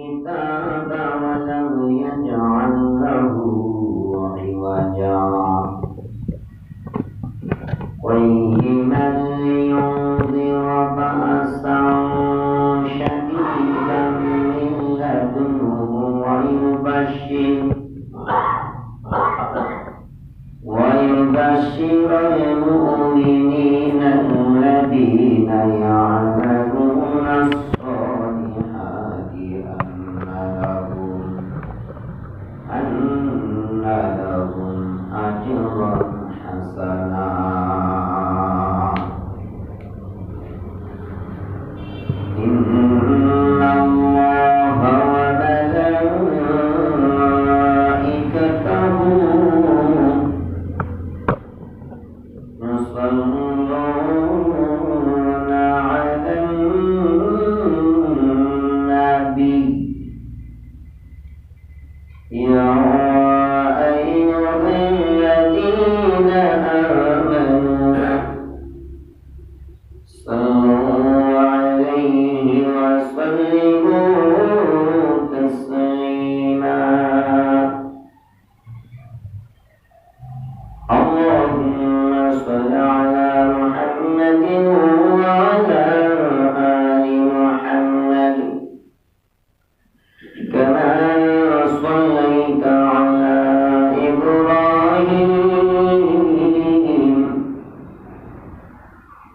الكتاب ولم يجعل له عوجا قيما لينذر بأسا شديدا من لدنه ويبشر المؤمنين الذين يعملون الصالحات أن لهم أجرا حسنا إن الله وملائكته يصلون على النبي يا أيها الذين آمنوا صلوا عليه وسلموا تسليما اللهم صل على محمد وعلى آل محمد كما صليت على إبراهيم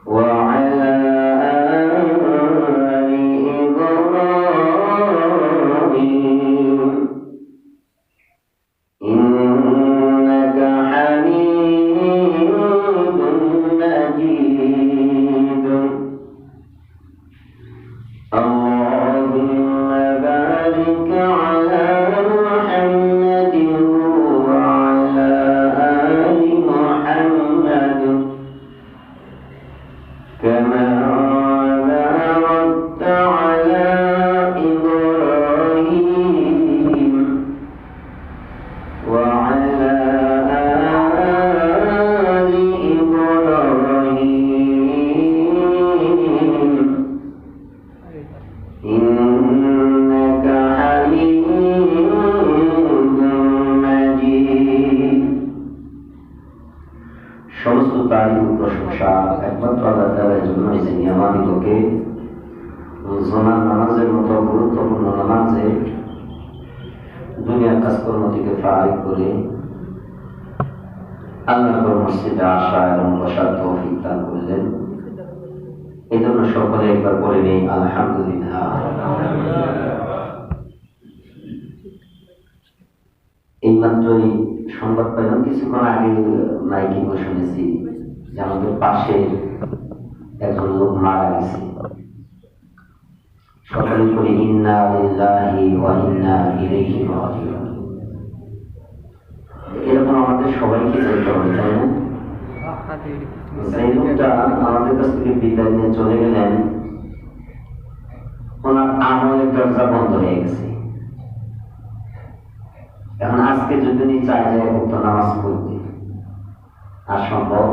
وعلى آل إبراهيم إنك حميد مجيد اللهم بارك على محمد وعلى آل محمد كما باركت على إبراهيم وعلى آل إبراهيم إنك حميد مجيد সমস্ত তারিফ ও প্রশংসা একমাত্র আল্লাহ তাআলার জন্য, যিনি আমাদিগকে জোনার নামাজের মতো গুরুত্বপূর্ণ নামাজে দুনিয়ার কাজকর্ম থেকে ফারিগ করে আল্লাহর মসজিদে আসা এবং বসার তৌফিক দান করলেন। এই জন্য সকলে একবার বলে নেই আলহামদুলিল্লাহ। এইমাত্রই সংবাদ পেলাম, কিছুক্ষণ আগে মাইকিং শুনেছি যে আমাদের পাশে একজন লোক মারা গেছে। সকলে বলি ইন্না লিল্লাহি ওয়া ইন্না ইলাইহি রাজিউন। এরকম আমাদের সবাইকে যেতে হবে, তাই না? সেই লোকটা আমাদের কাছ থেকে বিদায় নিয়ে চলে গেলেন, ওনার আমলের দরজা বন্ধ হয়ে গেছে। এখন আজকে যদি উনি চায় যে উক্ত নামাজ পড়তে, আর সম্ভব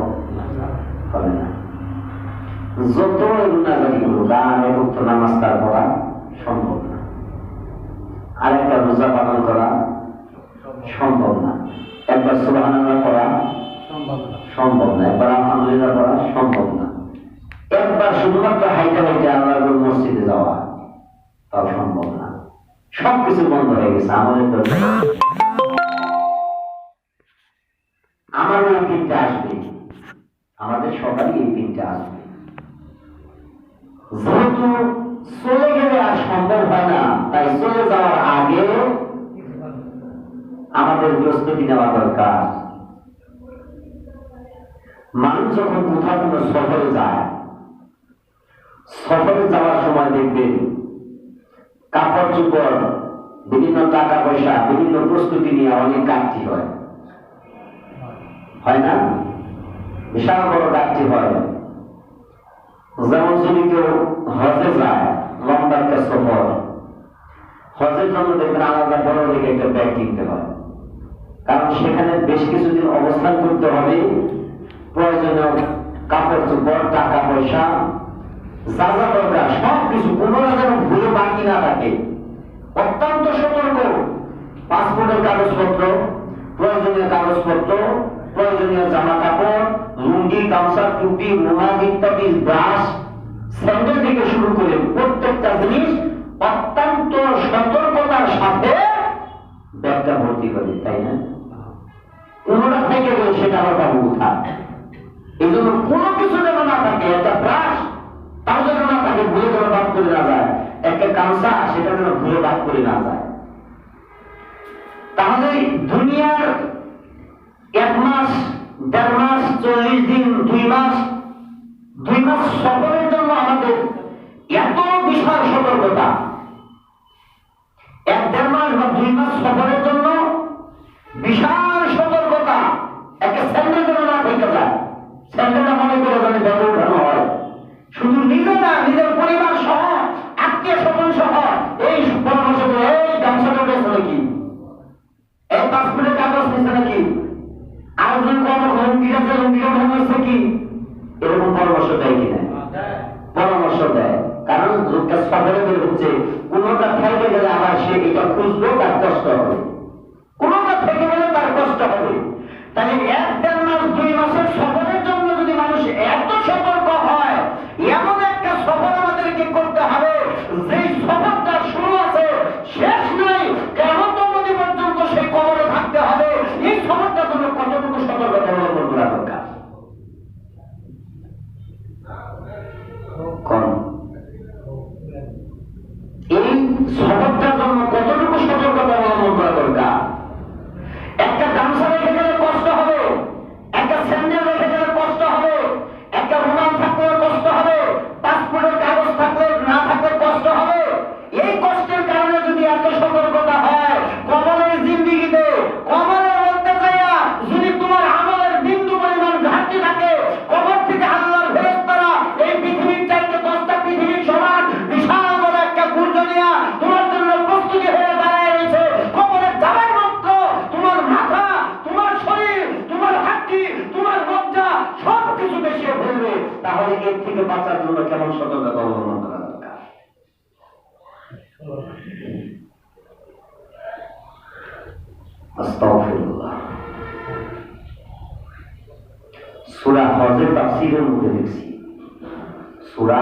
হবে না। যত গুনাহগারি করুক, আর উক্ত নামাজ তার পড়া সম্ভব না, আরেকটা রোজা পালন করা সম্ভব না, একবার সুবহানাল্লাহ পড়া সম্ভব না, একবার আলহামদুলিল্লাহ পড়া সম্ভব না, একবার শুধুমাত্র হাইটা হাইটা আল্লাহর মসজিদে যাওয়া তাও সম্ভব না। সবকিছু বন্ধ হয়ে গেছে। আমাদের দরজা আমাদের এই দিনটা আসবে, আমাদের সবারই এই দিনটা আসবে। যেহেতু চলে গেলে আর সম্ভব হয় না, তাই চলে যাওয়ার আগে আমাদের প্রস্তুতি নেওয়া দরকার। মানুষ যখন কোথাও কোনো সফরে যায়, সফরে যাওয়ার সময় দেখবেন কাপড় চোপড়, বিভিন্ন টাকা পয়সা, বিভিন্ন প্রস্তুতি নিয়ে অনেক ঘাটতি হয়, হয় না? বিশাল বড় ঘাটতি হয়। যেমন যদি কেউ হজে যায়, লম্বা একটা সফর, হজের জন্য দেখবেন আলাদা বড় দিকে একটা ব্যাগ কিনতে হয়, কারণ সেখানে বেশ কিছুদিন অবস্থান করতে হবে। প্রয়োজনীয় কাপড় চোপড়, টাকা পয়সা, যা যা দরকার সবকিছু, কোনো যেন ভুলে বাকি না থাকে, অত্যন্ত সতর্ক। পাসপোর্টের কাগজপত্র, প্রয়োজনীয় কাগজপত্র, প্রয়োজনীয় জামা কাপড়, লুঙ্গি, গামছা, টুপি, রুমাল ইত্যাদি, ব্রাশ, স্যান্ডেল থেকে শুরু করে প্রত্যেকটা জিনিস অত্যন্ত সতর্কতার সাথে ব্যাগটা ভর্তি করে, তাই না? কোনটা থেকে গেলে সেটা আবার পাবো কোথায়? এই জন্য কোনো কিছু যেন না থাকে, একটা ব্রাশ তাও যেন না থাকে ভুলে যেন বাদ করে না যায়, একটা গামছা সেটা যেন ভুলে বাদ করে না যায়। তাহলে দুনিয়ার 1 মাস, 1.5 মাস, 40 দিন, 2 মাস সফরের জন্য আমাদের এত বিশাল সতর্কতা। 1-1.5 মাস বা 2 মাস সফরের জন্য বিশাল সতর্কতা। একটা স্যান্ডেল যেন না থেকে যায়, স্যান্ডেলটা মনে করে যেন ব্যাগে উঠানো হয়। শুধু নিজে না, নিজের পরিবার সহ, আত্মীয় স্বজন সহ এই পরামর্শ করে, এই গামছাটা উঠেছে নাকি, এই পাসপোর্টের কাগজ নিচ্ছে নাকি, আরেকজন লুঙ্গিটা ভাঙছে কি, এরকম পরামর্শ দেয় কিনা? পরামর্শ দেয়। কারণ লোকটা সফরে বের হচ্ছে, কোনোটা থেকে গেলে আবার সে এটা খুঁজবো, তার কষ্ট হবে, কোনোটা থেকে গেলে তার কষ্ট হবে। তাহলে 1-1.5 মাস, 2 মাসের সফরের জন্য যদি মানুষ এত সতর্ক হয়, এমন একটা সফর আমাদেরকে করতে হবে যেই সফরটা শুরু আছে শেষ নাই, কিয়ামত অবধি পর্যন্ত সেই কবরে থাকতে হবে। এই সফরটার জন্য কতটুকু সতর্কতা অবলম্বন করা দরকার? কম। এই সফরটার জন্য কতটুকু সতর্কতা অবলম্বন করা দরকার? একটা গামছা রেখে গেলে কষ্ট হবে, একটা স্যান্ডেল রেখে গেলে কষ্ট হবে, একটা রুমাল থাকলে কষ্ট হবে, পাসপোর্টের কাগজ থাকলে না থাকলে কষ্ট হবে। এই কষ্টের কারণে যদি এত সতর্কতা হয়, কবরের জিন্দেগিতে, কবরের মধ্যে যাইয়া যদি তোমার আমলের বিন্দু পরিমাণ ঘাটতি থাকে, কবর থেকে আল্লাহর ফেরেশতারা এই পৃথিবীর চাইতে 10টা পৃথিবীর সমান বিশাল বড় একটা গুর্জ নিয়া তোমার জন্য প্রস্তুতি হয়ে দাঁড়ায় রয়েছে। কবরে যাবার মাত্র তোমার মাথা, তোমার শরীর, তোমার হাড্ডি, তোমার মজ্জা সবকিছু বেশিয়ে ফেলবে। তাহলে এর থেকে বাঁচার জন্য কেমন সতর্কতা অবলম্বন করা দরকার? আস্তাগফিরুল্লাহ। সূরা হজের তাফসীরের মধ্যে দেখছি, সূরা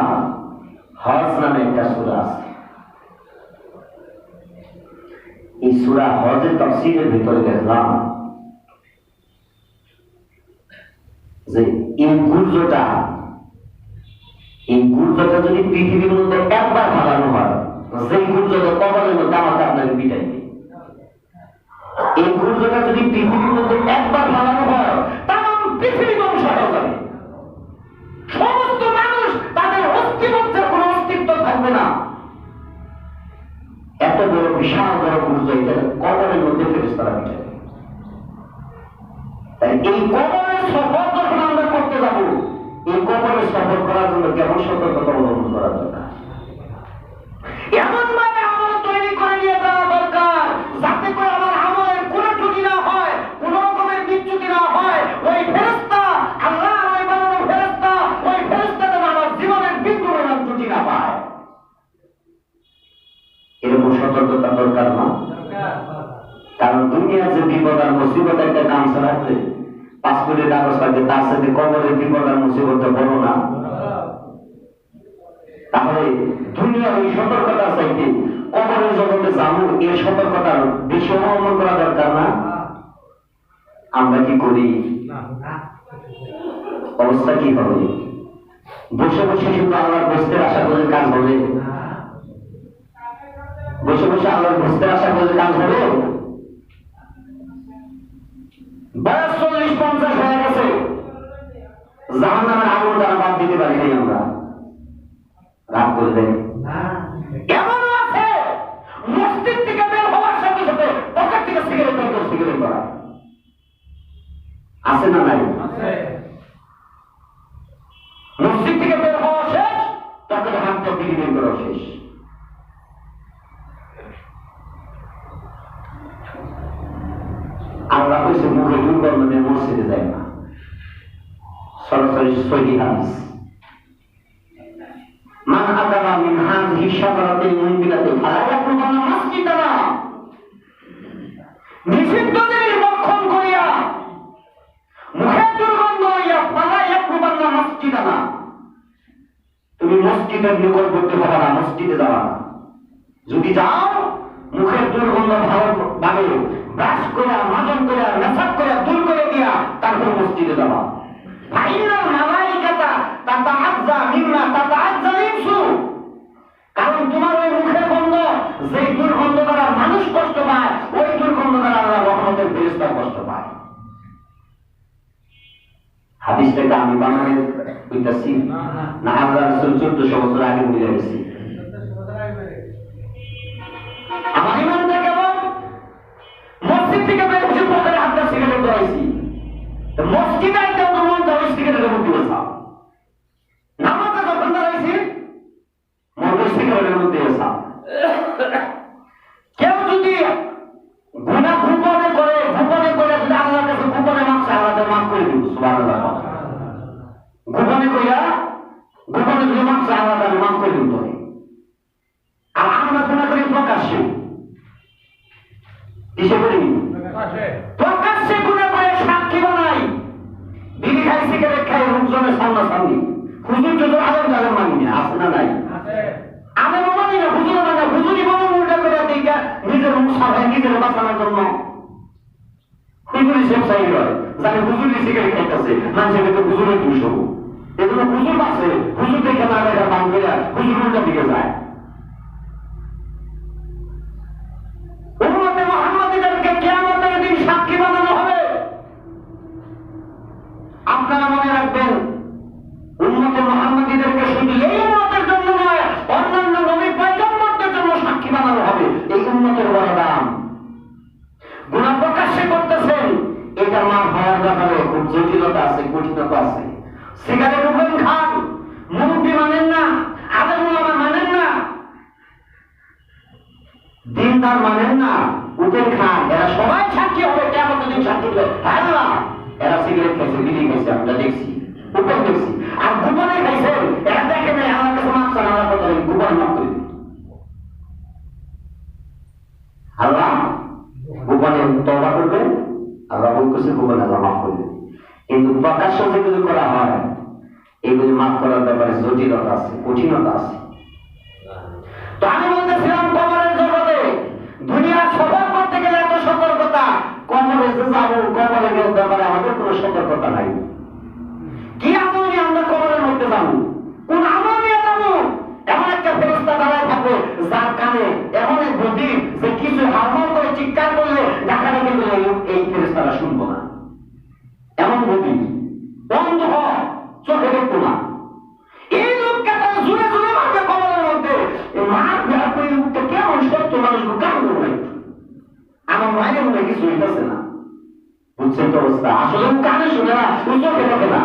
হজ নামে একটা সূরা আছে। এই সূরা হজের তাফসীরের ভিতরে দেখলাম যে এই গুর্জটা যদি পৃথিবীর মধ্যে একবার ভাগানো হয়, সেই গুর্জটা কবরের মধ্যে আমাকে আপনাকে পিটাইবে। এই গুর্জটা যদি পৃথিবীর মধ্যে একবার ভাগানো হয়, তাম পৃথিবী ধ্বংস হয়ে যাবে। সমস্ত মানুষ তাদের অস্তিত্বের কোনো অস্তিত্ব থাকবে না। এত বড় বিশাল বড় গুর্জ, এটা কবরের মধ্যে ফেরেশতারা পিটাইবে। তাই এই কবরের সফর যখন আমরা করতে যাব, এই কবরের সফর করার জন্য কেমন সতর্কতা অবলম্বন করা দরকার? এমন ভাবে আমল তৈরি করে নিয়ে যাওয়া দরকার যাতে করে আমার আমলের কোনো ত্রুটি না হয়, কোন রকমের বিচ্যুতি না হয়। ওই ফেরেশতা, আল্লাহ ওই বানানো ফেরেশতা, ওই ফেরেশতা যেন আমার জীবনের বিন্দু পরিমাণ ত্রুটি না পায়। এরকম সতর্কতা দরকার না? কারণ দুনিয়ার যে বিপদ আর মুসিবত একটা নাম ছাড়াচ্ছে, পাসপোর্টের কাগজ থাকবে, তার সাথে কবরের বিপদ আর মুসিবতটা বড় না? তাহলে দুনিয়ার ওই সতর্কতা চাইতে কবরের জগতে যাবো, এর সতর্কতার বেশি অবলম্বন করা দরকার না? আমরা কি করি? অবস্থা কি হবে? বসে বসে শুধু আল্লাহর বসতে আশা করে কাজ হবে? বসে বসে আল্লাহর বসতে আশা করে কাজ হবে? বয়স 40-50 হয়ে গেছে, জাহান্নামের আগুন দ্বারা বাদ দিতে পারি নাই আমরা। রাগ করে দেয়। এমন আছে মসজিদ থেকে বের হওয়ার সাথে সাথে পকেট থেকে সিগারেট করা আছে না নাই? মসজিদ থেকে বের হওয়া শেষ, পকেটে হাতটা বিক্রি করা শেষ। আল্লাহ কইছে মুখে দুর্গন্ধ নিয়ে মসজিদে যায় না, সরাসরি সহিহ হাদিস। মান আকাবা মিন হাযিহি শাজারাতিল মুনবিলাতি ফালা ইয়াকুলুনা মাসজিদ মসজিদের নিকটবর্তী হবা না, মসজিদে যাওয়া না। যদি যাও মুখের দুর্গন্ধ ভাবে ব্রাশ করে মাজন করে মেসাজ করে দূর করে দিয়া তারপর মসজিদে যাওয়া। ফাইনাল মালাইকাতা তাতাআজ্জা মিম্মা তাতাআজ্জা ইনসু, কারণ তোমার ওই মুখের গন্ধ যে দুর্গন্ধ দ্বারা মানুষ কষ্ট পায়, ওই দুর্গন্ধ দ্বারা আল্লাহ রহমতের ফেরেশতা কষ্ট পায়। হাদিসটাকে আমি বানানে কইতাছি না, আল্লাহ রাসূল 1400 বছর আগে বলে গেছে। আমার ইমানটা কেমন? মসজিদ থেকে বের হয়ে পকেটে হাতটা সিগারেট ধরাইছি, তো মসজিদে আইতে তো মন চাই সিগারেটের মধ্যে বসা, নামাজে যখন দাঁড়াইছি মন সিগারেটের মধ্যে বসা। কেউ যদি গুনাহ গোপনে করে যদি আল্লাহর কাছে গোপনে মাফ চায়, আল্লাহ মাফ করে দিবেন। সুবহানাল্লাহ। গোপনে কইরা গোপনে যদি মাফ চায়, আল্লাহ মাফ করে দিবেন। আর আমরা গুনাহ করি প্রকাশ্যে, কিসে করি? প্রকাশ্যে গুনাহ করে সাক্ষী বানাই, বিড়ি খাই সিগারেট খাই লোকজনের সামনাসামনি। হুজুর তো আলেম জালেম মানি না, আছে না নাই? আলেম মানি না, হুজুর মানি না। হুজুরি বাবা উল্টা করে দিকে নিজের মুখ সাফাই নিজের বাঁচানোর জন্য হুজুরি সব চাই হয়, জানে হুজুরি সিগারেট খাইতেছে, মানুষের কিন্তু হুজুরের দোষ হবো। এজন্য হুজুর আছে, হুজুর দেখে না দেখা পান করে হুজুর উল্টা দিকে যায়। উম্মতে মুহাম্মাদীদেরকে কিয়ামতের দিন সাক্ষী বানানো হবে। আপনারা মনে রাখবেন, উম্মতে মুহাম্মাদীদেরকে শুধু এই উম্মতের জন্য নয়, অন্যান্য নবী পয়গম্বরদের জন্য সাক্ষী বানানো হবে। এই উম্মতের বড় দাম। গুনাহ প্রকাশ্যে করতেছেন, এটা মাফ হওয়ার ব্যাপারে খুব জটিলতা আছে, কঠিনতা আছে। সিগারেট উঠেন খান, মুরব্বী মানেন না, আলেম ওলামা মানেন না, দিনদার মানেন না, উঠেন খান, এরা সবাই সাক্ষী হবে। কিয়ামতের দিন সাক্ষী হবে, হ্যাঁ না এরা সিগারেট খাইছে, বিড়ি খাইছে, আমরা দেখছি, উপর দেখছি। আর গোপনে খাইছেন, এরা দেখে নেই, আমার কাছে মাফ চান, আল্লাহ কথা বলেন, গোপনে মাফ করে দিন। আল্লাহ গোপনে তওবা করবেন, আল্লাহ বলতেছে গোপনে আল্লাহ মাফ করে দিন। কিন্তু প্রকাশ্য যেগুলো করা হয়, এগুলি মাফ করার ব্যাপারে জটিলতা আছে, কঠিনতা আছে। তো আমি বলতেছিলাম, কবরের জগতে দুনিয়া সফর করতে গেলে এত সতর্কতা, কবরে যে যাবো, কবরের ব্যাপারে আমাদের কোনো সতর্কতা নাই। কি আমল নিয়ে আমরা কবরের মধ্যে যাবো, কোন আমল নিয়ে যাবো? এমন একটা ফেরেশতা দাঁড়ায় থাকবে যার কানে এমন এক বুদ্ধি যে কিছু হারমোন করে চিৎকার করলে ডাকাটা কিন্তু এই ফেরেশতারা শুনবো না। এমন বুদ্ধি, বন্ধ হয়, চোখে দেখবো না। এই লোককে তারা জুড়ে জুড়ে মারবে কবরের মধ্যে। মার ভেড়া করে লোকটা কেমন সত্য মানুষ গান করবে, আমার মায়ের মনে কিছু হইতেছে না। বুঝছেন তো অবস্থা? আসলে কানে শুনে না, চোখে দেখে না,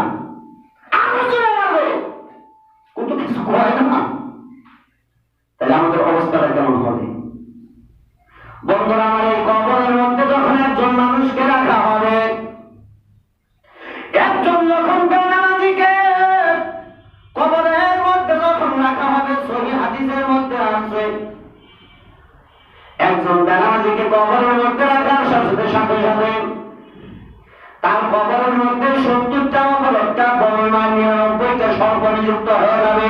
আরো জুড়ে মারবে, কত কিছু করে না। তাহলে আমাদের অবস্থাটা কেমন হবে? বন্ধুরা আমার, এই কবরের মধ্যে যখন একজন মানুষকে রাখা হবে, একজন যখন বেনামাজিকে কবরের মধ্যে যখন রাখা হবে, সহিহ হাদিসের মধ্যে আছে, একজন বেনামাজিকে কবরের মধ্যে রাখার সাথে সাথে সাথে তার কবরের মধ্যে 70টা অপরাধটা বর্ণনা 99টা সর্প নিযুক্ত হয়ে যাবে।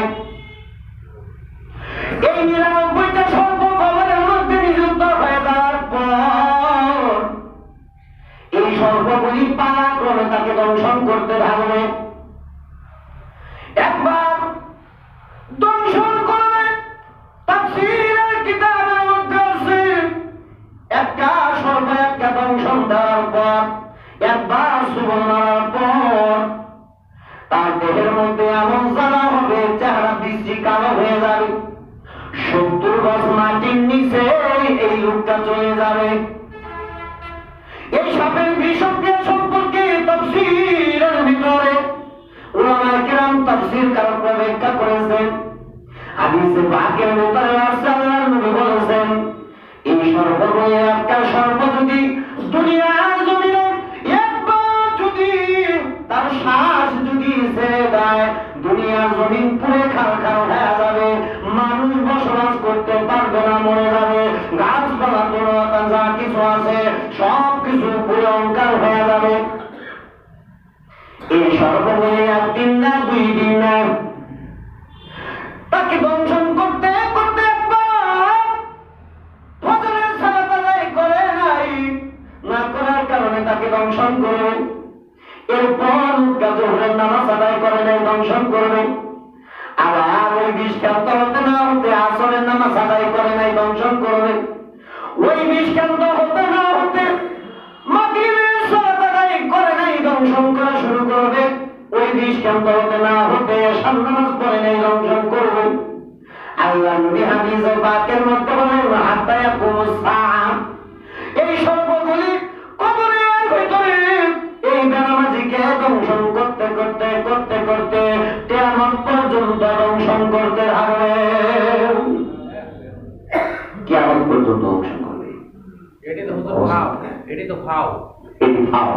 এই 99টা সর্প কবরের মধ্যে নিযুক্ত হয়ে যাওয়ার পর এই সর্পগুলি পালাক্রমে তাকে দংশন করতে থাকবে। একবার দংশন করবে, তাফসীরের কিতাবের মধ্যে আছে, একটা সর্প একটা দংশন দেওয়ার পর, একবার সুবল মারার পর তার দেহের মধ্যে এমন জ্বালা হবে, চেহারা দৃষ্টি কালো হয়ে যাবে। 70 গজ মাটির নিচে এই লোকটা চলে যাবে। এই সাপের বিষক্রিয়া সম্পর্কে তাফসীরের ভিতরে উলামায়ে কেরাম তাফসীর কারক ব্যাখ্যা করেছেন। হাদিসে পাকের ভিতরে আছে, আল্লাহর নবী বলেছেন, এই সর্পগুলো একটা সর্প যদি দুনিয়ার জমিনে একবার যদি তার শ্বাস যদি ছেড়ে দেয়, দুনিয়ার জমিন পুরে খাল হয়ে যাবে, মানুষ বসবাস করতে পারবে না, মরে যাবে, গাছপালা তরুণতা যা কিছু আছে সব কিছু পুরে অঙ্কার হয়ে যাবে। এই সর্বগুলি 1 দিন না 2 দিন না, তাকে ওই বিষ কেন্দ্র হতে না হতে মাগরিবের সালাত আদায় করে নাই দংশন করা শুরু করবে। ওই বিষ কেন্দ্র হতে না হতে শান নামাজ পড়ে নাই দংশন করবে। আল্লাহ নবী হাদিসে পাকের মধ্যে বলেন হাত্তা ইয়াকুমুস সাআ, এই সর্বগুলি কবরের ভিতরে এই বেনামাজিকে দংশন করতে করতে করতে করতে কিয়ামত পর্যন্ত দংশন করতে থাকবে। কিয়ামত পর্যন্ত দংশন করবে। এটি তো ভাও, এটি তো ভাও, এটি ভাও।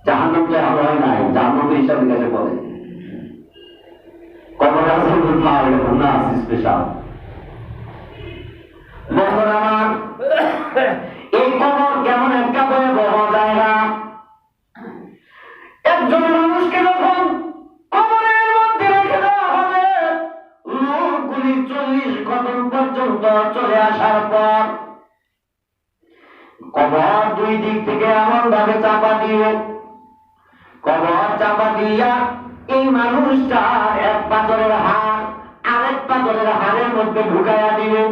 জাহান্নাম চাই হয় নাই, জাহান্নাম হিসাবে কাছে বলে কবর আছে ভাও, এরকম না আছে স্পেশাল। বন্ধুরা আমার, এই কবর কেমন একটা ভয়াবহ জায়গা। একজন মানুষকে যখন কবরের মধ্যে রেখে দেওয়া হবে, লোকগুলি 40 কদম পর্যন্ত চলে আসার পর কবর দুই দিক থেকে এমন ভাবে চাপা দিয়ে, কবর চাপা দিয়া এই মানুষটা এক পাথরের হাড় আরেক পাথরের হাড়ের মধ্যে ঢুকাইয়া দিবে।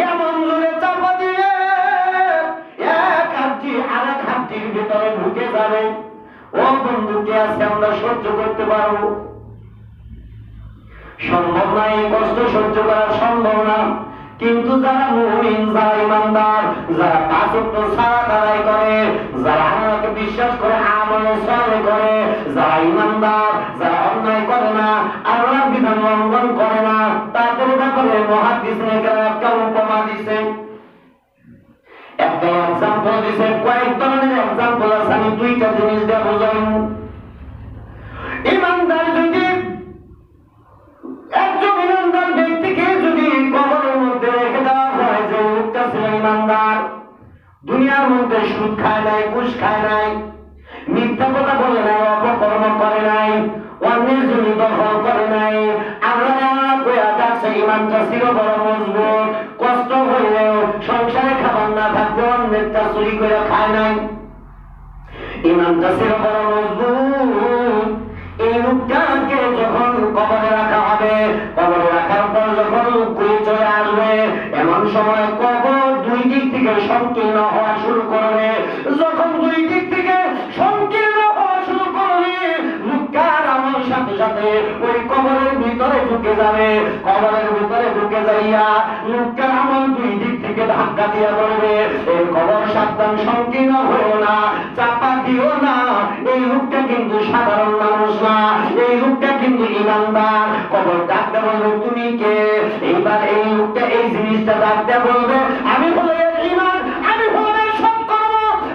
এমন জোরে চাপা দিবে এক হাতটি আরেক হাতটির ভিতরে ঢুকে যাবে। ও বন্ধুকে আছে আমরা সহ্য করতে পারবো? সম্ভব না, এই কষ্ট সহ্য করা সম্ভব না। কিন্তু যারা মুমিন, যারা ইমানদার, যারা পাঁচ ওয়াক্ত সালাত আদায় করে, যারা আল্লাহকে বিশ্বাস করে আমল সালেহ করে, যারা ইমানদার, যারা অন্যায় করে না, আল্লাহর বিধান লঙ্ঘন করে না, তাদের ব্যাপারে মুহাদ্দিসিনে কেরাম একটা উপমা দিছে, একটা এক্সাম্পল দিছে। কয়েক ধরনের এক্সাম্পল আছে, আমি দুইটা জিনিস দিয়ে বোঝাই। ইমানদার যদি একজন ইমানদার ব্যক্তিকে যদি কবরের মধ্যে রেখে দেওয়া হয়, যে লোকটা ছিল ইমানদার, দুনিয়ার মধ্যে সুদ খায় নাই, ঘুষ খায় নাই, মিথ্যা কথা বলে নাই, অপকর্ম করে নাই, অন্যের জমি দখল করে নাই, আল্লাহ কইয়া ডাকছে, ইমানটা ছিল বড় মজবুত, কষ্ট হইলেও সংসারে খাবার না থাকতে অন্যেরটা চুরি করে খায় নাই, ইমানটা ছিল বড় মজবুত। এই লোকটাকে যখন কবরে রাখা হবে, কবরে রাখার পর যখন লোকগুলি চলে আসবে, এমন সময় কবর দুই দিক থেকে সংকীর্ণ হওয়া শুরু করবে। যখন দুই দিক থেকে সংকীর্ণ হওয়া শুরু করবে, লোকটার আমল সাথে সাথে ওই কবরের ভিতরে ঢুকে যাবে। কবরের ভিতরে ঢুকে যাইয়া লোকটার আমল দুই দিক থেকে ধাক্কা দিয়ে বলবে, এই কবর সাবধান, সংকীর্ণ হয়েও না, চাপা দিও না, এই লোকটা কিন্তু সাধারণ মানুষ না, এই লোকটা কিন্তু ইমানদার। কবর ডাকতে বলবে, তুমি কে? এইবার এই লোকটা এই জিনিসটা ডাকতে বলবে, আমি হলো এর ইমান, আমি হলো এর সৎকর্ম,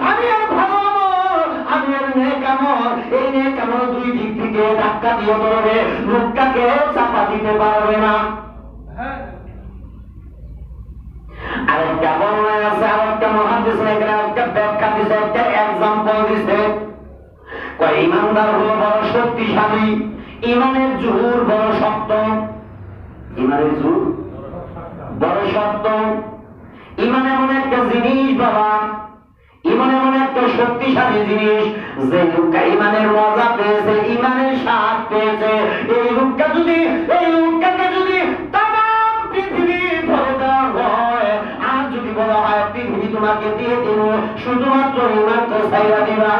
আমি এর ভালো আমল, আমি এর নেক আমল। এই নেক আমল দুই দিক থেকে ধাক্কা দিয়ে বলবে, লোকটাকে চাপা দিতে পারবে না। আরেকটা বর্ণনা আছে, আরেকটা মুহাদ্দিসিনে কেরাম একটা ব্যাখ্যা দিছে, একটা এক্সাম্পল দিছে। কয় ইমানদার হলো বড় শক্তিশালী, ইমানের জোর বড় শক্ত, ইমানের জোর বড় শক্ত। ইমান এমন একটা জিনিস বাবা, ইমান এমন একটা শক্তিশালী জিনিস, যে লোকটা ইমানের মজা পেয়েছে, ইমানের স্বাদ পেয়েছে, এই লোকটা যদি, এই লোকটাকে যদি তামাম পৃথিবী ধরে দেওয়া হয়, আর যদি বলা হয় পৃথিবী তোমাকে দিয়ে দিব, শুধুমাত্র ইমানকে ছাইরা দিবা,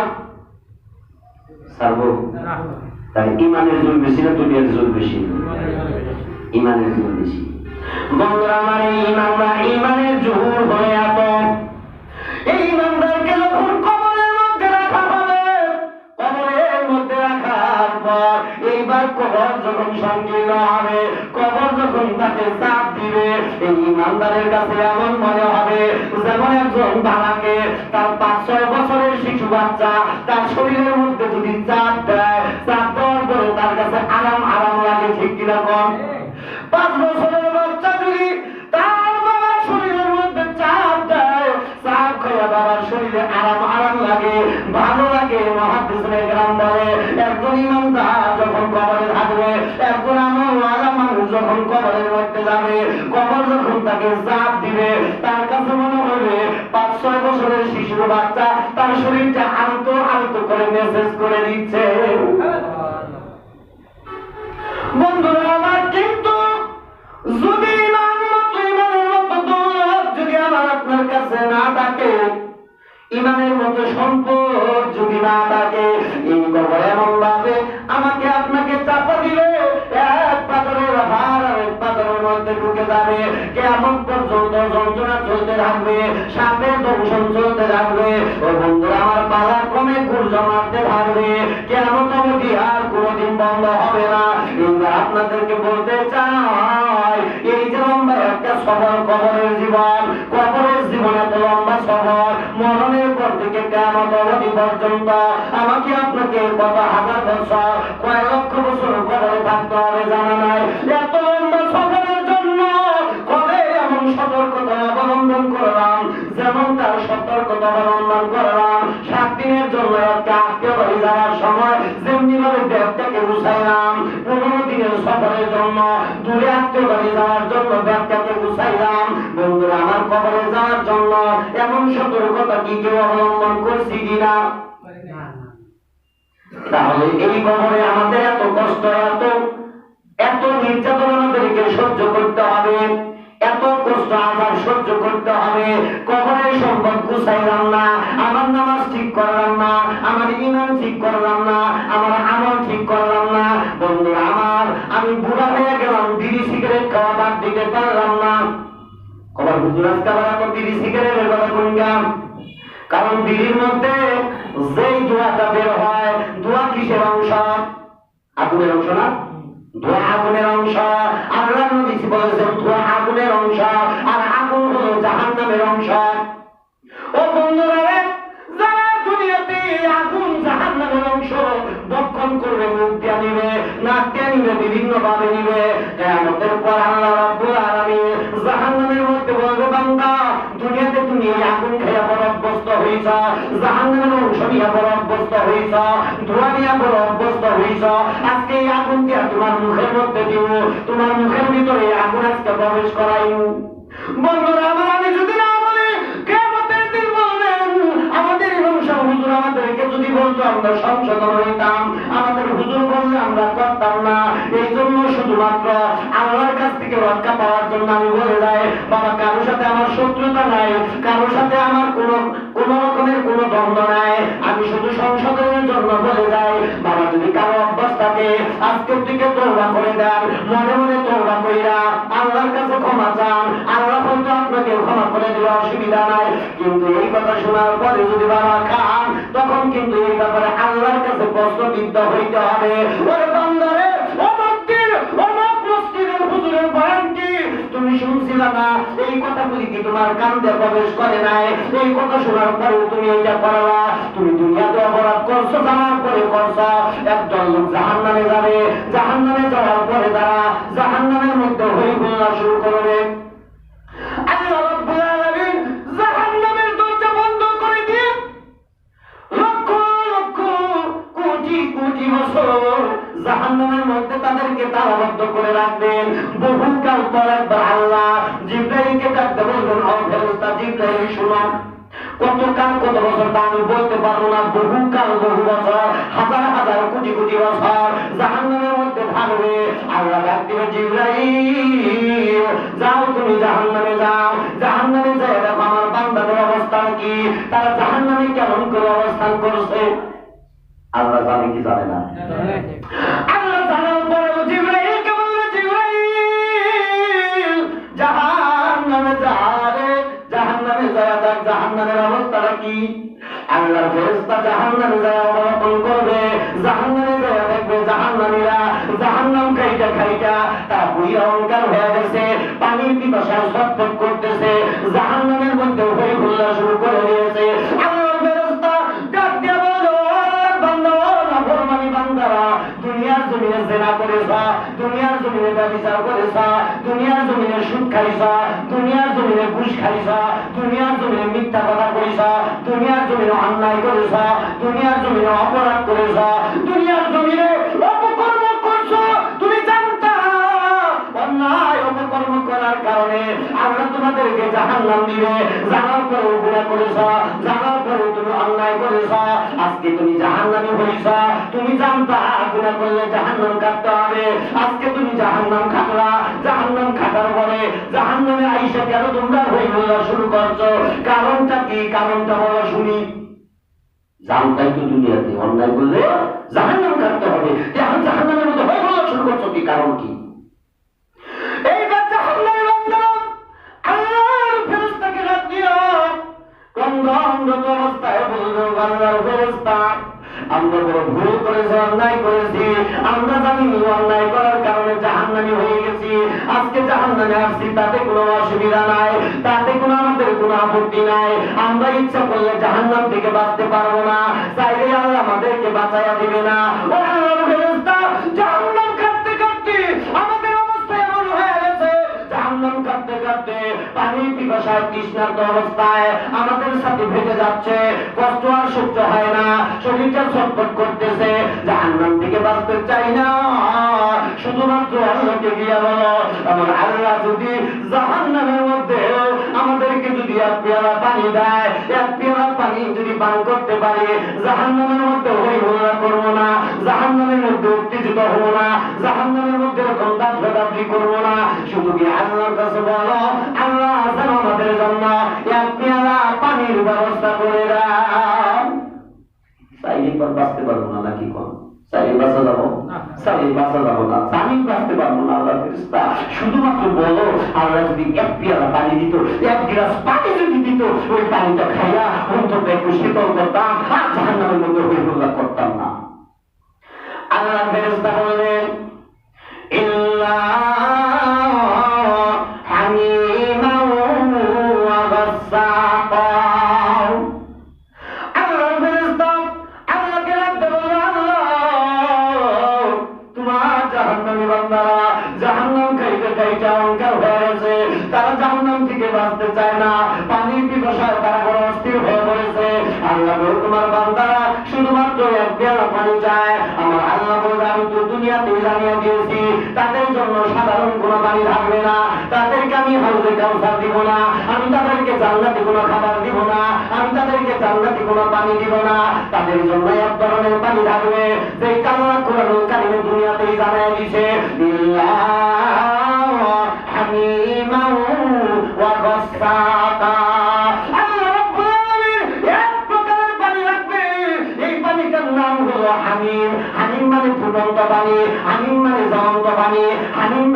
সারবো? তাই ইমানের জোর বেশি না দুনিয়ার জোর বেশি? ইমানের জোর বেশি। বন্ধুরা আমার, এই ইমানদার, ইমানের জোর হয়ে এত, এই ইমানদারকে যখন কবরের মধ্যে রাখা হবে, কবরের মধ্যে রাখার পর এইবার কবর যখন সংকীর্ণ হবে, কবর যখন তাকে চাপ দিবে, এই ইমানদারের কাছে এমন মনে হবে যেমন একজন বাবাকে তার 5-6 বছরের শিশু বাচ্চা তার শরীরের মধ্যে যদি চাপ দেয়, চাপ দেওয়ার পরে তার কাছে আরাম আরাম লাগে, ঠিক কিনা কম? 5 বছরের বাচ্চা যদি তার বাবার শরীরের মধ্যে চাপ দেয়, চাপ খেয়ে বাবার শরীরে আরাম আরাম লাগে, ভালো লাগে। মুহাদ্দিসিনে কেরাম বলে, একজন ইমানদার যখন কবরে থাকবে, একজন আমলওয়ালা মানুষ যখন কবরের মধ্যে যাবে, কবর যখন তাকে চাপ দিবে, তার কাছে মনে হবে 5-6 বছরের শিশু বাচ্চা তার শরীরটা আলতো আলতো করে মেসেজ করে দিচ্ছে। বন্ধুরা আমার, কিন্তু যদি ইমান মতো ইমানের ইমানের মতো সম্পদ যদি না থাকে, এই কবর এমন ভাবে আমাকে আপনাকে চাপা দিলে এক পাথরের ভার আর এক পাথরের মধ্যে ঢুকে যাবে। কেমন পর্যন্ত যন্ত্রণা চলতে থাকবে, সাপের দংশন চলতে থাকবে। ও বন্ধুরা, আমার পালা ক্রমে গুর্জ মারতে থাকবে। কেমন অবধি আর কোনোদিন বন্ধ হবে না। কিন্তু আপনাদেরকে বলতে চাই, এই যে লম্বা একটা সফর কবরের জীবন, কবরের জীবন এত লম্বা সফর, মরণের পর থেকে কেমন অবধি পর্যন্ত আমাকে আপনাকে কত হাজার বছর, কয়েক লক্ষ বছর কবরে থাকতে হবে জানা নাই। এত লম্বা সফরের জন্য কবে এমন সতর্কতা অবলম্বন করলাম, যেমন তার সতর্কতা অবলম্বন করলাম 7 দিনের জন্য একটা আত্মীয় বাড়ি যাওয়ার সময় যেমনি ভাবে ব্যাগটাকে গুছাইলাম, 15 দিনের সফরের জন্য দূরে আত্মীয় বাড়ি যাওয়ার জন্য ব্যাগটাকে গুছাইলাম। বন্ধুরা, আমার কবরে যাওয়ার জন্য এমন সতর্কতা কি কেউ অবলম্বন করছি কিনা? তাহলে এই কবরে আমাদের এত কষ্ট, এত নির্যাতন আমাদেরকে সহ্য করতে হবে, এত কষ্ট আযাব সহ্য করতে হবে। কবরের সম্পদ গুছাইলাম না, আমার নামাজ ঠিক করলাম না, আমার ঈমান ঠিক করলাম না, আমার আমল ঠিক করলাম না। বন্ধুরা আমার, আমি বুড়া হয়ে গেলাম, বিড়ি সিগারেট খাওয়া বাদ দিতে পারলাম না। কবর হুজুর আজকে আবার এত বিড়ি সিগারেটের কথা শুনলাম, কারণ বিড়ির মধ্যে যেই ধোঁয়াটা বের হয়, ধোঁয়া কিসের অংশ? আগুনের অংশ না? ধোঁয়া আগুনের অংশ। আল্লাহ নবী বলেছেন ধোঁয়া আগুনের অংশ, আর আগুন হলো জাহান্নামের অংশ। ও বন্ধুরা, যারা দুনিয়াতে আগুন জাহান্নামের অংশ ভক্ষণ করবে, মুখ দিয়ে নিবে, নাক দিয়ে নিবে, বিভিন্ন ভাবে নিবে, কিয়ামতের পর আল্লাহ রাব্বুল আলামিন জাহান্নামের মধ্যে বলবে, বান্দা দুনিয়াতে তুমি এই আগুন খেয়ে বড় অভ্যস্ত হইছ, জাহান্নামের অংশ নিয়ে বড় অভ্যস্ত হইছ, ধোঁয়া নিয়ে বড় অভ্যস্ত হইছ, আজকে এই আগুন দিয়ে তোমার মুখের মধ্যে দিব, তোমার মুখের ভিতরে আগুন আজকে প্রবেশ করাইব। বন্ধুরা আমার, আমি যদি না বলি, কিয়ামতের দিন বলবেন আমাদের ইমাম সাহেব হুজুর আমাদেরকে যদি বলতো আমরা সংশোধন হইতাম, আমাদের হুজুর বললে আমরা করতাম না। এই জন্য শুধুমাত্র আল্লাহর কাছ থেকে রক্ষা পাওয়ার জন্য আমি বলে যাই, বাবা কারোর সাথে আমার শত্রুতা নাই, কারোর সাথে আমার কোনো রকমের কোনো দ্বন্দ্ব নাই। আমি শুধু সংশোধনের জন্য বলে যাই, বাবা যদি কারো অভ্যাস থাকে আজকের থেকে তওবা করে দেন, মনে মনে তওবা কইরা আল্লাহর কাছে ক্ষমা চান, আল্লাহ হয়তো আপনাকে ক্ষমা করে দিলে অসুবিধা নাই। কিন্তু এই কথা শোনার পরে যদি বাবা খান, তখন কিন্তু এই ব্যাপারে আল্লাহর কাছে প্রশ্নবিদ্ধ হইতে হবে। ওরে বান্দারে, অমুক মসজিদের হুজুরের বয়ান কি তুমি শুনছিলা না? এই কথাগুলি কি তোমার কান্দে প্রবেশ করে নাই? এই কথা শোনার পরে তুমি এটা করলা, তুমি দুনিয়াতে অপরাধ করছো, জানার পরে করছো। একদল লোক জাহান্নামে যাবে, জাহান্নামে যাওয়ার পরে তারা জাহান্নামের মধ্যে হই হুল্লা শুরু করবে। আল্লাহ রাব্বুল আলামিন জাহান্নামের দরজা বন্ধ করে দিয়ে লক্ষ লক্ষ কোটি কোটি বছর জাহান্নামের মধ্যে তাদেরকে তালাবদ্ধ করে রাখবেন। বহুকাল পর একবার আল্লাহ জিবরাইলকে ডাকতে বলবেন, ও ফেরেশতা জিবরাইল শুনো, কতকাল কত বছর তা আমি বলতে পারবো না, বহুকাল বহু বছর, হাজার হাজার কোটি কোটি বছর জাহান্নামের মধ্যে থাকবে। আল্লাহ ডাক দিবে, জিবরাইল যাও, তুমি জাহান্নামে যাও, জাহান্নামে যাও, দেখো আমার বান্দাদের অবস্থান কি, তারা জাহান্নামে কেমন করে অবস্থান করছে। আল্লাহ জানে কি জানে না? আল্লাহ জানার পরে জিবরাইলকে বলল, জিবরাইল জাহান্নামে যাবে, জাহান্নামে যায়, দেখ জাহান্নামের অবস্থাটা কি। আল্লাহর ফেরেশতা জাহান্নামে যায় অবলোকন করবে, জাহান্নামে যায় দেখবে জাহান্নামীরা জাহান্নাম খাইটা খাইটা তারা বুড়ি অহংকার হয়ে গেছে, পানির পিপাসায় ছটফট করতেছে, জাহান্নামের মধ্যে হই হুল্লা শুরু করে দিয়েছে। আল্লাহর ফেরেশতা ডাক দিয়ে বলল, বান্দা, নাফরমানি বান্দারা, দুনিয়ার জমিনে জেনা করেছা, দুনিয়ার জমিনে ব্যভিচার করেছা, দুনিয়ার জমিনে সুদ খাইছা, দুনিয়ার জমিনে ঘুষ খাইছা, দুনিয়ার জমিনে মিথ্যা কথা কইছা, দুনিয়ার জমিনে অন্যায় করেছা, দুনিয়ার জমিনে অপরাধ করেছা, দুনিয়ার জমিনে অপকর্ম করছো। তুমি জানতা অন্যায় অপকর্ম করার কারণে কারণে আল্লাহ তোমাদেরকে জাহান্নাম দিবে। জানার পরে গুনাহ করেছ, জানার পরে তুমি অন্যায় করেছ, আজকে তুমি জাহান্নামী হইছ। তুমি জানতা গুনাহ করলে জাহান্নাম কাটতে হবে, আজকে তুমি জাহান্নাম খাটলা। জাহান্নাম খাটার পরে জাহান্নামে আইসা কেন তোমরা হই বলা শুরু করছো? কারণটা কি? কারণটা বলো শুনি। জানতাই তো দুনিয়াতে অন্যায় করলে জাহান্নাম কাটতে হবে, এখন জাহান্নামের মধ্যে হই বলা শুরু করছো কি? কারণ কি? এইবার জাহান্নামের বান্দা আল্লাহর ফেরেশতাকে ডাক দিও, ক্রন্দনরত অবস্থায় বলবে, আল্লাহর ফেরেশতা, আমরা বড় ভুল করেছি, অন্যায় করেছি, আমরা জানি অন্যায় করার কারণে জাহান্নামী হয়ে গেছি, আজকে জাহান্নামে আসছি, তাতে কোনো অসুবিধা নাই, তাতে কোনো আমাদের কোনো আপত্তি নাই। আমরা ইচ্ছা করলে জাহান্নাম থেকে বাঁচতে পারবো না, চাইলে আল্লাহ আমাদেরকে বাঁচাইয়া দিবে না। ও আল্লাহর ফেরেশতা, জাহান্নাম কাটতে কাটতে আমাদের অবস্থা এমন হয়ে গেছে, জাহান্নাম কাটতে কাটতে পানির পিপাসায় তৃষ্ণার্ত অবস্থায় আমাদের সাথে ভেসে যাচ্ছে, কষ্ট আর সহ্য হয় না, শরীরটা ছটফট করতেছে, জাহান্নাম থেকে বাঁচতে চাই না। শুধুমাত্র আল্লাহকে গিয়া বলো, আমার আল্লাহ যদি জাহান্নামের মধ্যে আমাদেরকে যদি এক পেয়ালা পানি দেয়, এক পেয়ালা পানি যদি পান করতে পারি, জাহান্নামের মধ্যে হই হল্লা করবো না, জাহান্নামের মধ্যে উত্তেজিত হবো না, জাহান্নামের মধ্যে এরকম দাবি করবো না। শুধু কি আল্লাহর কাছে বলো, আল্লাহ যেন আমাদের জন্য এক পেয়ালা পানির ব্যবস্থা করে দাও। চাইলে পর বাঁচতে পারবো না নাকি? কোন চাইলে বাঁচা যাবো? চাইলে বাঁচা যাবো না, চাইলে বাঁচতে পারবো না। আল্লাহ ফেরেশতা শুধুমাত্র বলো, আল্লাহ যদি এক পেয়ালা পানি দিত, এক গ্লাস পানি যদি দিত, ওই পানিটা খাইয়া অন্তত একটু শীতল করতাম, আর জাহান্নামের মধ্যে হই হল্লা করতাম না। আল্লাহ ফেরেশতা বললেন, ইল্লা হামিমা ওয়া গাসসাকা। আল্লাহর ফেরেশতা আল্লাহকে ডাকতে বলল, আল্লাহ, তোমার জাহান্নামী বান্দারা জাহান্নাম খাইতে খাইতে অহংকার হয়ে গেছে, তারা জাহান্নাম থেকে বাঁচতে চায় না, পানির পিপাসায় তারা বড় অস্থির হয়ে পড়েছে। আল্লাহ বলে, তোমার বান্দারা শুধুমাত্র এক পেয়ালা পানি চায়। আমার আল্লাহ বলে, আমি তো দুনিয়াতে জানিয়ে দিয়েছি, তাদের জন্য সাধারণ কোনো পানি থাকবে না, তাদেরকে আমি হাউজে কাউসার দিব না, আমি তাদেরকে জান্নাতি কোনো খাবার দিব না, আমি তাদেরকে জান্নাতি কোনো পানি দিব না, তাদের জন্য এক ধরনের পানি থাকবে, যে আল্লাহ কোরআনুল কারীমে দুনিয়াতেই জানিয়ে দিয়েছে, ইল্লাহু হামিমা ওয়া গাসসাকা। আল্লাহ রাব্বুল আলামিন এক প্রকারের পানি রাখবে, এই পানিটার নাম হলো হামিম। হামিম মানে ফুটন্ত পানি, হামিম মানে জ্বলন্ত পানি, হামিম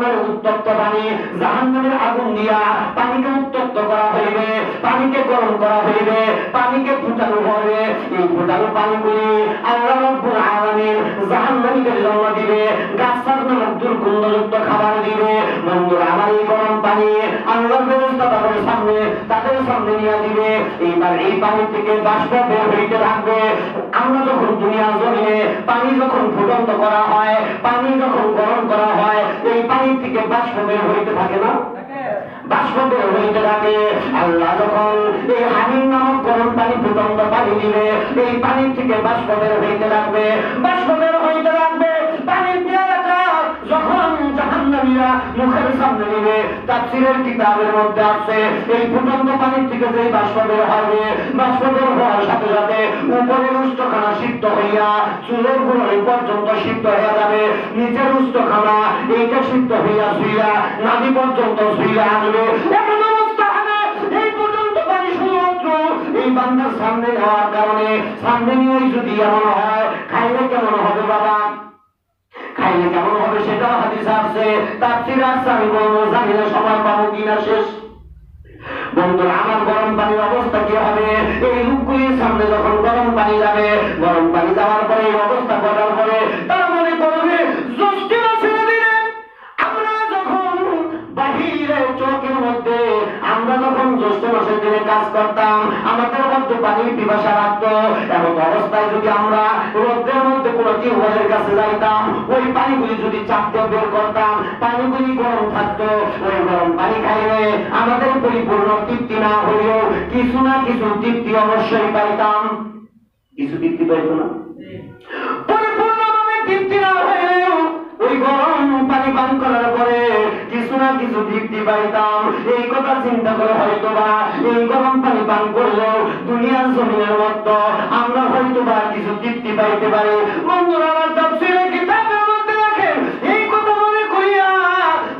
মানে উত্তপ্ত পানি। জাহান্নামের আগুন দিয়া পানিকে উত্তপ্ত করা হইবে, পানিকে গরম করা হইবে, পানিকে ফুটানো হবে। এই ফুটানো পানিগুলি আল্লাহ রাব্বুল আলামিন জাহান্নামীদের জন্য দিবে, গাছার নামক দুর্গন্ধযুক্ত খাবার দিবে। বন্ধুরা, আমার এই গরম পানি আল্লাহর ফেরেশতা তাদের সামনে নিয়ে দিবে। এইবার এই পানি থেকে বাষ্প বের হইতে থাকবে। আমরা যখন দুনিয়ার জমিনে পানি যখন ফুটন্ত করা হয়, পানি যখন গরম করা হয়, এই পানি থেকে বাষ্প বের হইতে থাকে না? বাষ্প বের হইতে থাকে। আল্লাহ যখন এই হামিম নামক গরম পানি ফুটন্ত পানি দিবে, এই পানি থেকে বাষ্প বের হইতে থাকবে, বাষ্প বের হইতে থাকবে। পানির পেয়ালাটা যখন জাহান্নামীরা মুখের সামনে নিবে, তাফসীরের কিতাবের মধ্যে আছে, এই ফুটন্ত পানির থেকে যে বাষ্প বের হবে, বাষ্প বের হওয়ার সাথে সাথে উপরের উষ্ণখানা সিদ্ধ হইয়া চুলের গোড়ালি পর্যন্ত সিদ্ধ হয়ে যাবে, নিচের উষ্ণখানা এইটা সিদ্ধ হইয়া শুইয়া নাভি পর্যন্ত শুইয়া আসবে। এমন অবস্থা হবে, এই পর্যন্ত পানি শুধুমাত্র এই বান্দার সামনে নেওয়ার কারণে, সামনে নিয়ে যদি এমন হয়, খাইলে কেমন হবে বাবা? খাইলে কেমন হবে সেটাও হাদিসে আছে, তাফসীর আছে, আমি বলবো জানি না সময় পাবো কিনা শেষ। বন্ধুরা, আমার গরম পানির অবস্থা কি হবে? এই লোকগুলির সামনে যখন গরম পানি যাবে, গরম পানি যাওয়ার পরে এই অবস্থা ঘটার পরে তারা মনে করবে জ্যোষ্ঠী মাসের দিনে আমরা যখন বাহিরে চোখের মধ্যে, আমরা যখন জ্যৈষ্ঠ মাসের দিনে কাজ করতাম, আমাদের মধ্যে পানির পিপাসা লাগতো, এমন অবস্থায় যদি আমরা রোদ্রের মধ্যে কোনো টিউবওয়েলের কাছে যাইতাম, ওই পানিগুলি যদি চাপ দিয়ে বের করতাম, পানিগুলি গরম থাকতো, ওই গরম পানি খাইলে আমাদের পরিপূর্ণ তৃপ্তি না হলেও কিছু না কিছু তৃপ্তি অবশ্যই পাইতাম। কিছু তৃপ্তি পাইতো না? পরিপূর্ণভাবে তৃপ্তি না হলেও ওই গরম পানি পানি পান করার পরে কিছু না কিছু তৃপ্তি পাইতাম, এই কথা চিন্তা করে হয়তোবা এই গরম পানি পান করলেও দুনিয়ার জমিনের মতো আমরা হয়তোবা কিছু তৃপ্তি পাইতে পারি। বন্ধুরা আমার তাফসীরে কিতাবের মধ্যে রাখেন এই কথা মনে করিয়া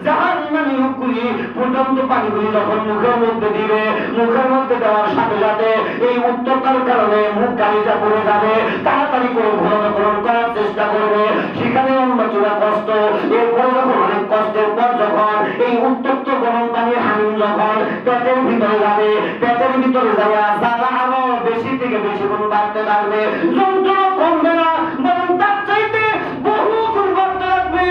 জাহান্নামী লোকগুলি ফুটন্ত পানিগুলি যখন মুখের মধ্যে দিবে, মুখের মধ্যে দেওয়ার সাথে সাথে এই উত্তপ্তার কারণে মুখ কালিজা পড়ে যাবে, তাড়াতাড়ি করে ঘনকরণ করার চেষ্টা করবে, সেখানে অন্যচূড়া কষ্ট। এরপরে যখন অনেক কষ্টের পর যখন এই উত্তপ্ত গরম পানির হানিম যখন পেটের ভিতরে যাবে, পেটের ভিতরে যাওয়া জ্বালা আরো বেশি থেকে বেশি গুণ বাড়তে থাকবে, যন্ত্রণা কমবে না, বরং তার চাইতে বহু গুণ বাড়তে থাকবে।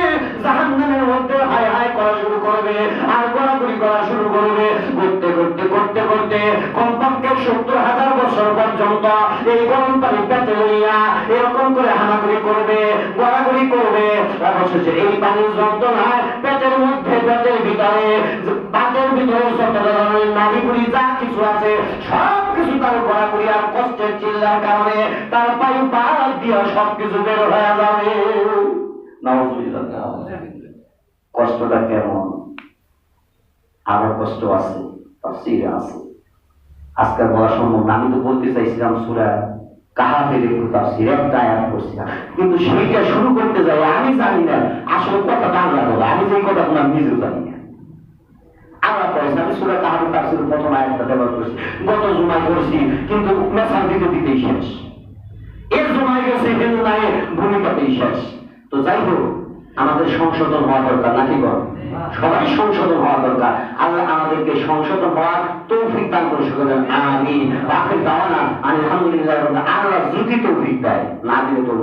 জাহান্নামের মধ্যে হায় হায় করা শুরু করবে আর গড়াগড়ি করা শুরু করবে। করতে করতে করতে করতে কমপক্ষে 70,000 বছর পর্যন্ত এই গরম পানি পেটে লইয়া এরকম করে হামাগুড়ি করবে, গড়াগড়ি করবে। অবশেষে এই পানির যন্ত্রণায় পেটের মধ্যে, পেটের ভিতরে, বাতের ভিতরে যত ধরনের নাড়িগুড়ি যা কিছু আছে সব কিছু তার গড়াগড়ি আর কষ্টের চিল্লার কারণে তার পায়ু পাহাড় দিয়ে সবকিছু বের হয়ে যাবে। কষ্টটা কেমন? আরো কষ্ট আছে, তাফসীরে আছে, আজকাল বলা সম্ভব না। আমি তো বলতে চাইছিলাম সূরা কাহাফের একটু তাফসীর একটা আয়াত করছিলাম, কিন্তু সেইটা শুরু করতে যাই আমি জানি না আসলে কথা বাংলা বলে, আমি যে কথাগুলো আমি নিজেও জানি না। আল্লাহ করেছে আমি সূরা কাহাফের তাফসীরের প্রথম আয়াতটা ব্যবহার করছি, গত জুমায় করছি, কিন্তু মেসাল দিতে দিতেই শেষ, এর জুমায় গেছে হিন্দুনায় ভূমিকাতেই শেষ। তো যাই হোক, আমাদের সংশোধন হওয়া দরকার নাকি বল? সবাই সংশোধন হওয়া দরকার। আল্লাহ আমাদেরকে সংশোধন হওয়ার তৌফিক দান করে সকলের আমিন। আখির দাওয়ানা আলহামদুলিল্লাহ। আল্লাহ যদি তৌফিক দেয়, না দিলে তো